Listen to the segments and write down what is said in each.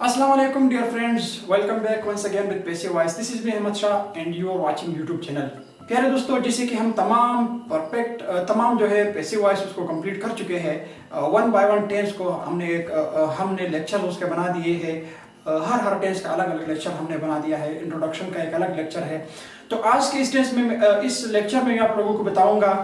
Assalamu alaikum dear friends, welcome back once again with Pace Voice. This is me Ahmed Shah and you are watching YouTube channel. प्यारे दोस्तों, जैसे कि हम तमाम जो है पैसे वॉइस उसको कंप्लीट कर चुके हैं। वन बाय वन टेंस को हमने लेक्चर उसके बना दिए हैं। हर टेंस का अलग अलग लेक्चर हमने बना दिया है। इंट्रोडक्शन का एक अलग लेक्चर है। तो आज के इस लेक्चर में मैं आप लोगों को बताऊंगा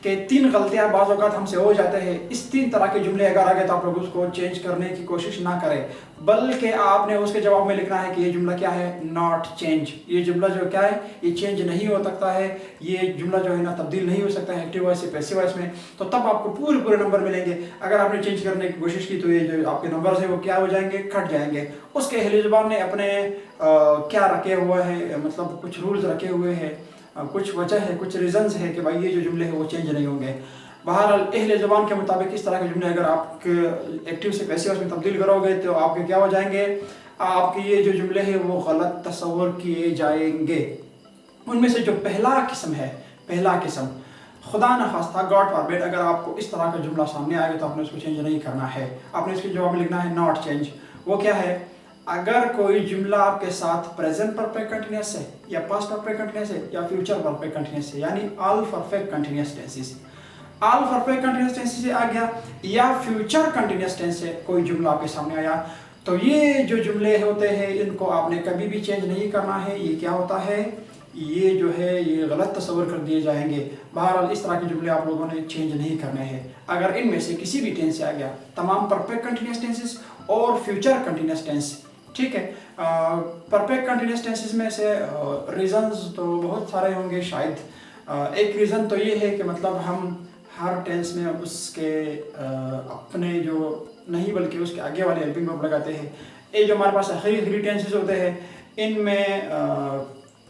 कि 3 गलतियां बाज़ औक़ात हमसे हो जाते हैं। इस 3 तरह के जुमले अगर आ गए तो आप लोग उसको चेंज करने की कोशिश ना करें, बल्कि आपने उसके जवाब में लिखना है कि ये जुमला क्या है, नॉट चेंज। ये जुमला जो क्या है, ये चेंज नहीं हो सकता है। ये जुमला जो है ना तब्दील नहीं हो सकता है एक्टिव वॉइस से पैसिव वॉइस में। तो तब आपको पूरे नंबर मिलेंगे। अगर आपने चेंज करने की कोशिश की तो ये जो आपके नंबर है वो क्या हो जाएंगे, कट जाएंगे। उसके अहले ज़ुबान ने अपने क्या रखे हुए हैं, मतलब कुछ रूल्स रखे हुए हैं, कुछ वजह है, कुछ रीजंस है कि भाई ये जो जुमले हैं वो चेंज नहीं होंगे। बहरहाल अहले ज़ुबान के मुताबिक इस तरह के जुमले अगर आप एक्टिव से पैसिव में तब्दील करोगे तो आपके क्या हो जाएंगे, आपके ये जो जुमले हैं वो गलत तस्वर किए जाएंगे। उनमें से जो पहला किस्म खुदा न खास्ता, गॉड फॉरबिड, अगर आपको इस तरह का जुमला सामने आएगा तो आपने उसको चेंज नहीं करना है। आपने इसके जवाब में लिखना है नॉट चेंज। वो क्या है, अगर कोई जुमला आपके साथ प्रेजेंट परफेक्ट कंटिन्यूअस है या पास्ट परफेक्ट कंटिन्यूअस है या फ्यूचर परफेक्ट कंटिन्यूअस है, यानी all perfect continuous tenses, all perfect continuous tenses से आ गया या फ्यूचर कंटिन्यूअस टेंस से कोई जुमला आपके सामने आया, तो ये जो जुमले होते हैं इनको आपने कभी भी चेंज नहीं करना है। ये क्या होता है, ये जो है ये गलत तस्वर कर दिए जाएंगे। बहरहाल इस तरह के जुमले आप लोगों ने चेंज नहीं करने हैं। अगर इनमें से किसी भी टेंस से आ गया, तमाम परफेक्ट कंटिन्यूअस टेंसेस और फ्यूचर कंटिन्यूअस टेंस, ठीक है। परफेक्ट कंटिन्यूअस टेंसेस में से रीजंस तो बहुत सारे होंगे शायद। एक रीज़न तो ये है कि मतलब हम हर टेंस में उसके अपने जो नहीं बल्कि उसके आगे वाले हेल्पिंग वर्ब लगाते हैं। ये जो हमारे पास आखिरी टेंसेस होते हैं इनमें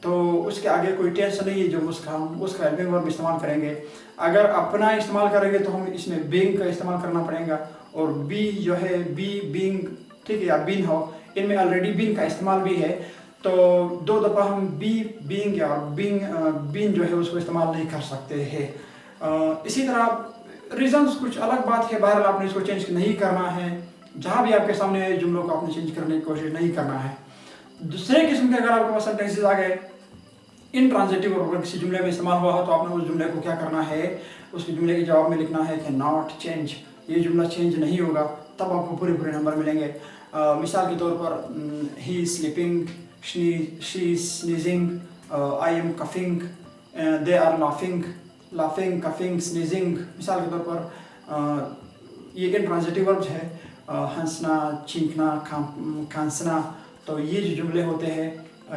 तो उसके आगे कोई टेंस नहीं है जो हम उसका हेल्पिंग वर्ब इस्तेमाल करेंगे। अगर अपना इस्तेमाल करेंगे तो हम इसमें बीइंग का इस्तेमाल करना पड़ेगा, और बी जो है बी बीइंग, ठीक है, या बीन हो, इनमें ऑलरेडी बीन का इस्तेमाल भी है। तो 2 दफ़ा हम बीइंग या बीन जो है उसको इस्तेमाल नहीं कर सकते हैं। इसी तरह रीजंस कुछ अलग बात है। बहरहाल आपने इसको चेंज नहीं करना है। जहाँ भी आपके सामने जुमलों को आपने चेंज करने की कोशिश नहीं करना है। दूसरे किस्म के अगर आपके पास सेंटेंसेस आ गए इन ट्रांजिटिव और किसी जुमले में इस्तेमाल हुआ हो तो आपने उस जुमले को क्या करना है, उसके जुमले के जवाब में लिखना है कि नॉट चेंज। ये जुमला चेंज नहीं होगा, तब आपको पूरे नंबर मिलेंगे। मिसाल के तौर पर he is sleeping, she is sneezing, I am coughing, they are laughing, coughing, sneezing. मिसाल के तौर पर ये इंट्रांजिटिव वर्ब्स है, हंसना, चीखना, खांसना। तो ये जो जुमले होते हैं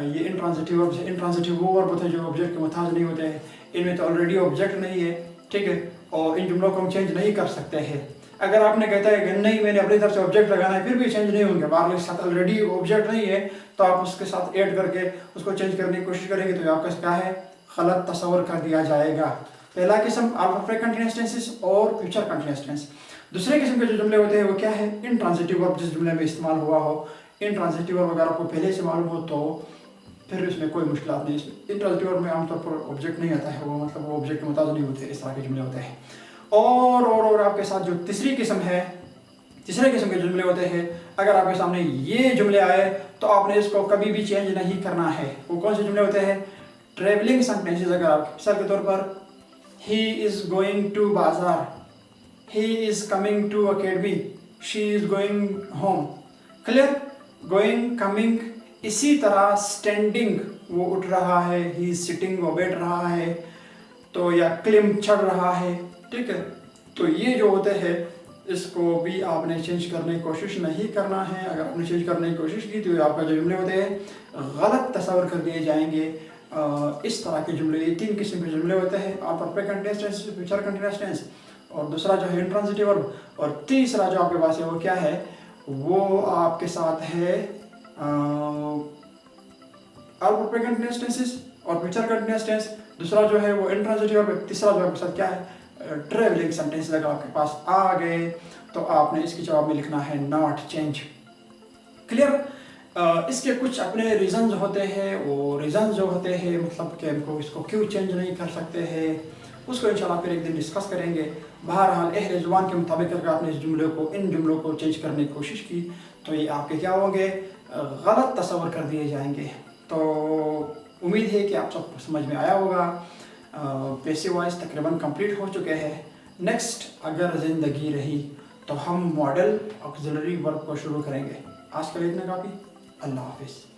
ये इंट्रांजिटिव वर्ब्स है। इंट्रांजिटिव वो वर्ब होते हैं जो ऑब्जेक्ट के मुताज नहीं होते हैं। इनमें तो ऑलरेडी ऑब्जेक्ट नहीं है, ठीक है, और इन जुमलों को हम चेंज नहीं कर सकते हैं। अगर आपने कहता है कि नहीं मैंने अपनी तरफ से ऑब्जेक्ट लगाना है, फिर भी चेंज नहीं होंगे। बार साथ ऑलरेडी ऑब्जेक्ट नहीं है तो आप उसके साथ ऐड करके उसको चेंज करने की कोशिश करेंगे तो आपका क्या है, गलत तस्वर कर दिया जाएगा। पहला किस्म परफेक्ट कंटिन्यूअस टेंसेस और फ्यूचर कंटिन्यूअस टेंस। दूसरे किस्म के जो जुमले होते हैं वो क्या है, इन ट्रांजिटिव वर्ब, जिस जुमले में इस्तेमाल हुआ हो। इन ट्रांजिटिव वर्ब अगर आपको पहले से मालूम हो तो फिर इसमें कोई मुश्किल नहीं। इन ट्रांजिटिव वर्ब में आमतौर पर ऑब्जेक्ट नहीं आता है, वो मतलब वो ऑब्जेक्ट के मुताबिक नहीं होते, इस तरह के जुमले होते हैं। और आपके साथ जो तीसरे किस्म के जुमले होते हैं, अगर आपके सामने ये जुमले आए तो आपने इसको कभी भी चेंज नहीं करना है। वो कौन से जुमले होते हैं, ट्रेवलिंग सेंटेंसेस। अगर आप मिसाल के तौर पर ही इज गोइंग टू बाजार, he is coming to academy, she is going home. Clear, going, coming. इसी तरह स्टैंडिंग, वो उठ रहा है, ही इज सिटिंग, वो बैठ रहा है, तो या क्लिम, चढ़ रहा है, ठीक है। तो ये जो होते हैं इसको भी आपने चेंज करने की कोशिश नहीं करना है। अगर आपने चेंज करने की कोशिश की तो आपका जो जुमले होते हैं गलत तस्वर कर दिए जाएंगे। इस तरह के जुमले, ये 3 किस्म के जुमले होते हैं, perfect continuous tense, future continuous tense, और दूसरा जो है इंट्रांजिटिव वर्ब, और तीसरा जो आपके पास है वो क्या है, वो आपके साथ है परफेक्ट कंटिन्यूअस टेंसेस और फ्यूचर कंटिन्यूअस टेंस। दूसरा जो है वो इंट्रांजिटिव वर्ब। तीसरा जो आपके साथ क्या है, ट्रेवलिंग सेंटेंस। अगर आपके पास आ गए तो आपने इसके जवाब में लिखना है नॉट चेंज। क्लियर। इसके कुछ अपने रीजंस होते हैं। वो रीजंस जो होते हैं मतलब कि हमको इसको क्यों चेंज नहीं कर सकते हैं, उसको इंशाल्लाह फिर एक दिन डिस्कस करेंगे। बहरहाल अहले ज़ुबान के मुताबिक अगर आपने इन जुमलों को चेंज करने की कोशिश की तो ये आपके क्या होंगे, गलत तस्वर कर दिए जाएंगे। तो उम्मीद है कि आप सबको समझ में आया होगा। पैसिव वॉइस तकरीबन कंप्लीट हो चुके हैं। नेक्स्ट अगर ज़िंदगी रही तो हम मॉडल ऑक्सिलरी वर्ब को शुरू करेंगे। आज के लिए इतना काफ़ी। अल्लाह हाफिज़।